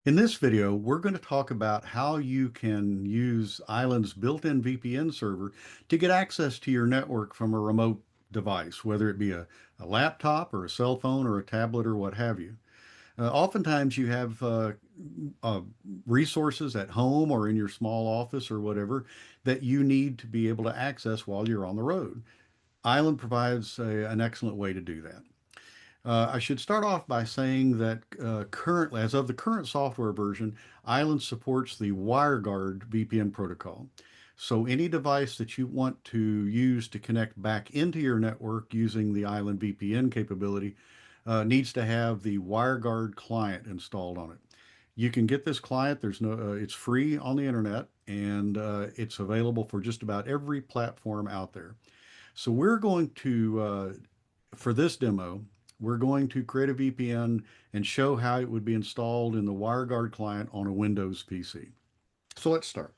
In this video, we're going to talk about how you can use Island's built-in VPN server to get access to your network from a remote device, whether it be a laptop or a cell phone or a tablet or what have you. Oftentimes you have uh, resources at home or in your small office or whatever that you need to be able to access while you're on the road. Island provides an excellent way to do that. I should start off by saying that currently, as of the current software version, Island supports the WireGuard VPN protocol. So any device that you want to use to connect back into your network using the Island VPN capability needs to have the WireGuard client installed on it. You can get this client. It's free on the internet, and it's available for just about every platform out there. So for this demo, we're going to create a VPN and show how it would be installed in the WireGuard client on a Windows PC. So let's start.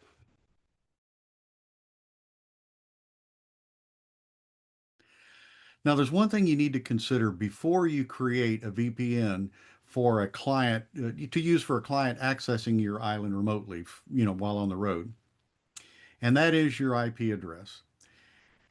Now, there's one thing you need to consider before you create a VPN for a client to use for a client accessing your island remotely, while on the road, and that is your IP address.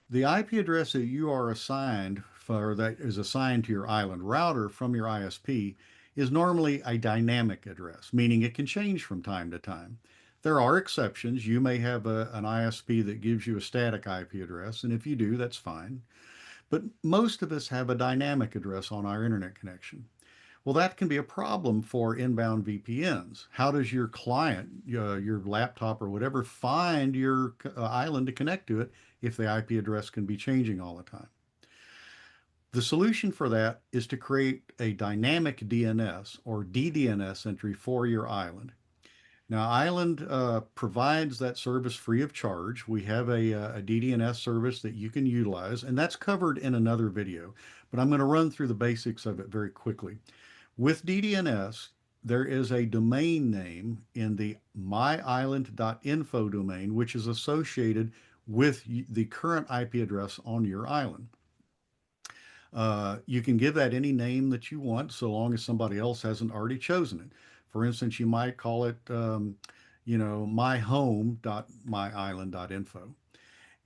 The IP address that you are assigned for that is assigned to your island router from your ISP is normally a dynamic address, meaning it can change from time to time. There are exceptions. You may have an ISP that gives you a static IP address, and if you do, that's fine. But most of us have a dynamic address on our internet connection. Well, that can be a problem for inbound VPNs. How does your client, your laptop or whatever, find your island to connect to it if the IP address can be changing all the time? The solution for that is to create a dynamic DNS or DDNS entry for your island. Now, Island provides that service free of charge. We have a DDNS service that you can utilize, and that's covered in another video, but I'm going to run through the basics of it very quickly. With DDNS, there is a domain name in the myisland.info domain, which is associated with the current IP address on your island. You can give that any name that you want, so long as somebody else hasn't already chosen it. For instance, you might call it, myhome.myisland.info.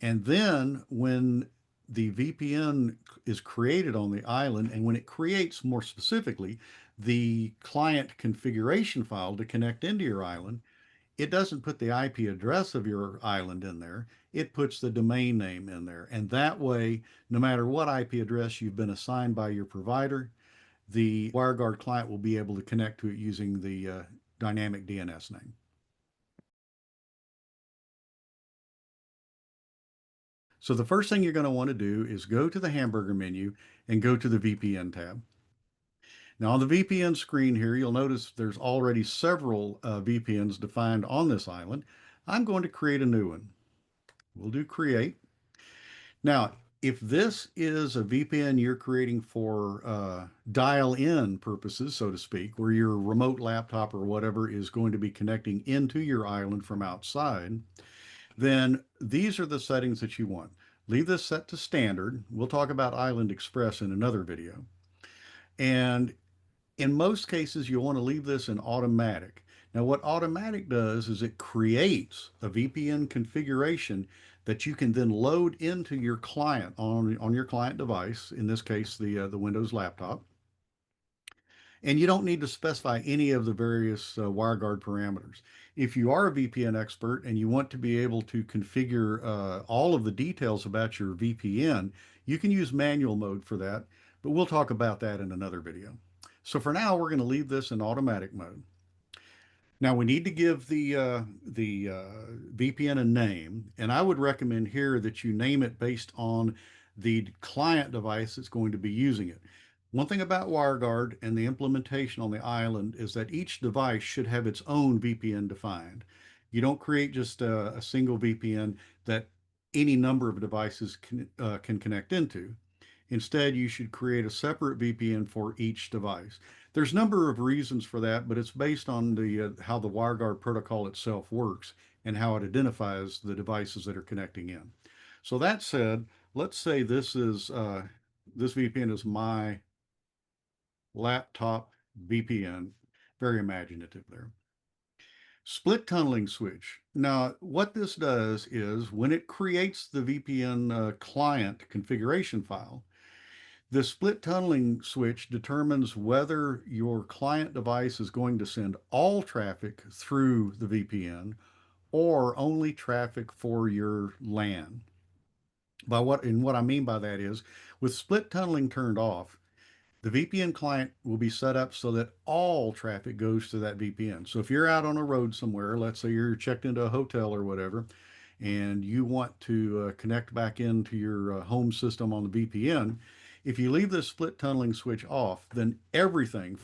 And then when the VPN is created on the island, and when it creates more specifically the client configuration file to connect into your island, it doesn't put the IP address of your island in there. It puts the domain name in there. And that way, no matter what IP address you've been assigned by your provider, the WireGuard client will be able to connect to it using the dynamic DNS name. So the first thing you're going to want to do is go to the hamburger menu and go to the VPN tab. Now on the VPN screen here, you'll notice there's already several VPNs defined on this island. I'm going to create a new one. We'll do create. Now, if this is a VPN you're creating for dial-in purposes, so to speak, where your remote laptop or whatever is going to be connecting into your island from outside, then these are the settings that you want. Leave this set to standard. We'll talk about Island Express in another video. And in most cases, you'll want to leave this in automatic. Now, what automatic does is it creates a VPN configuration that you can then load into your client on your client device, in this case, the Windows laptop. And you don't need to specify any of the various WireGuard parameters. If you are a VPN expert and you want to be able to configure all of the details about your VPN, you can use manual mode for that, but we'll talk about that in another video. So for now, we're going to leave this in automatic mode. Now we need to give the VPN a name, and I would recommend here that you name it based on the client device that's going to be using it. One thing about WireGuard and the implementation on the island is that each device should have its own VPN defined. You don't create just a single VPN that any number of devices can connect into. Instead, you should create a separate VPN for each device. There's a number of reasons for that, but it's based on how the WireGuard protocol itself works and how it identifies the devices that are connecting in. So that said, let's say this VPN is my laptop VPN, Very imaginative there. Split tunneling switch. Now, what this does is when it creates the VPN client configuration file, the split tunneling switch determines whether your client device is going to send all traffic through the VPN or only traffic for your LAN. What I mean by that is with split tunneling turned off, the VPN client will be set up so that all traffic goes to that VPN. So if you're out on a road somewhere, let's say you're checked into a hotel or whatever, and you want to connect back into your home system on the VPN, if you leave this split tunneling switch off, then everything,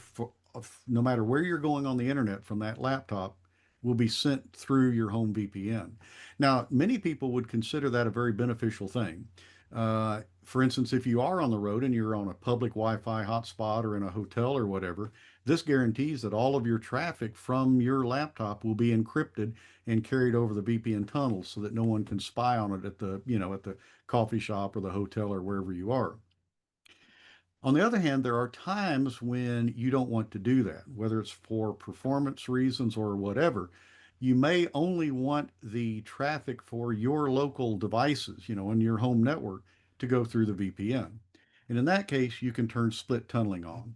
no matter where you're going on the internet from that laptop, will be sent through your home VPN. Now, many people would consider that a very beneficial thing. For instance, if you are on the road and you're on a public Wi-Fi hotspot or in a hotel or whatever, this guarantees that all of your traffic from your laptop will be encrypted and carried over the VPN tunnel so that no one can spy on it at the coffee shop or the hotel or wherever you are. On the other hand, there are times when you don't want to do that, whether it's for performance reasons or whatever. You may only want the traffic for your local devices, in your home network to go through the VPN. And in that case, you can turn split tunneling on.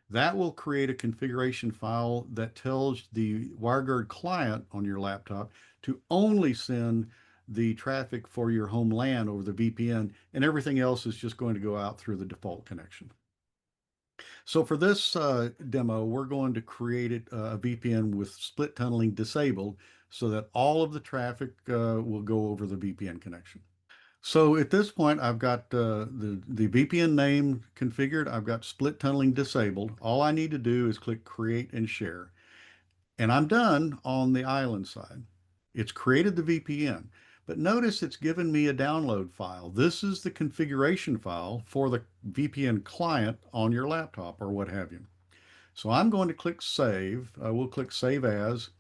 That will create a configuration file that tells the WireGuard client on your laptop to only send the traffic for your home LAN over the VPN, and everything else is just going to go out through the default connection. So for this demo, we're going to create a VPN with split tunneling disabled so that all of the traffic will go over the VPN connection. So at this point, I've got the VPN name configured. I've got split tunneling disabled. All I need to do is click create and share. And I'm done on the island side. It's created the VPN, but notice it's given me a download file. This is the configuration file for the VPN client on your laptop or what have you. So I'm going to click save. I will click save as,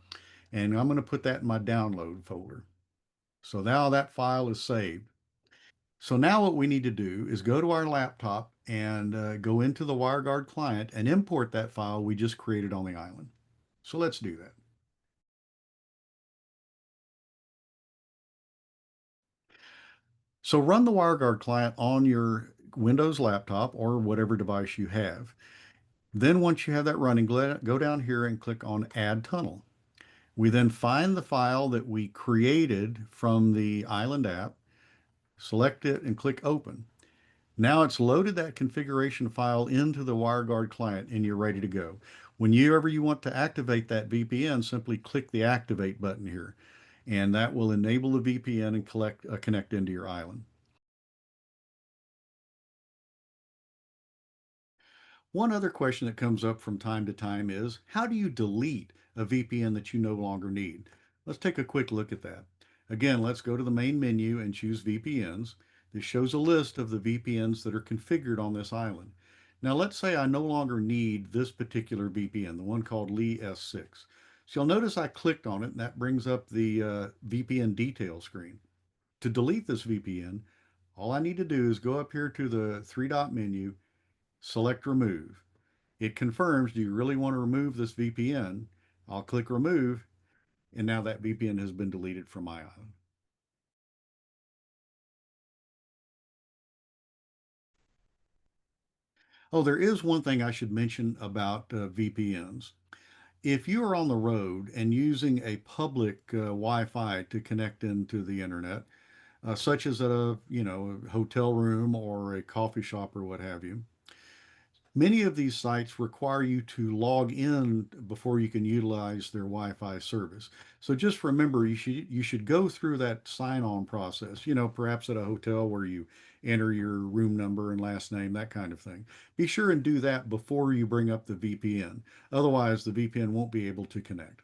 and I'm going to put that in my download folder. So now that file is saved. So now what we need to do is go to our laptop and go into the WireGuard client and import that file we just created on the island. So let's do that. So run the WireGuard client on your Windows laptop or whatever device you have. Then once you have that running, go down here and click on Add Tunnel. We then find the file that we created from the Island app, select it and click Open. Now it's loaded that configuration file into the WireGuard client and you're ready to go. Whenever you want to activate that VPN, simply click the Activate button here, and that will enable the VPN and connect into your island. One other question that comes up from time to time is, how do you delete a VPN that you no longer need? Let's take a quick look at that. Again, let's go to the main menu and choose VPNs. This shows a list of the VPNs that are configured on this island. Now let's say I no longer need this particular VPN, the one called Lee S6. So you'll notice I clicked on it and that brings up the VPN detail screen. To delete this VPN, all I need to do is go up here to the three-dot menu, select remove. It confirms, do you really want to remove this VPN? I'll click remove, and now that VPN has been deleted from my island. Oh, there is one thing I should mention about VPNs. If you are on the road and using a public Wi-Fi to connect into the internet, such as at a hotel room or a coffee shop or what have you, many of these sites require you to log in before you can utilize their Wi-Fi service. So just remember, you should go through that sign-on process. Perhaps at a hotel where you enter your room number and last name, that kind of thing. Be sure and do that before you bring up the VPN. Otherwise, the VPN won't be able to connect.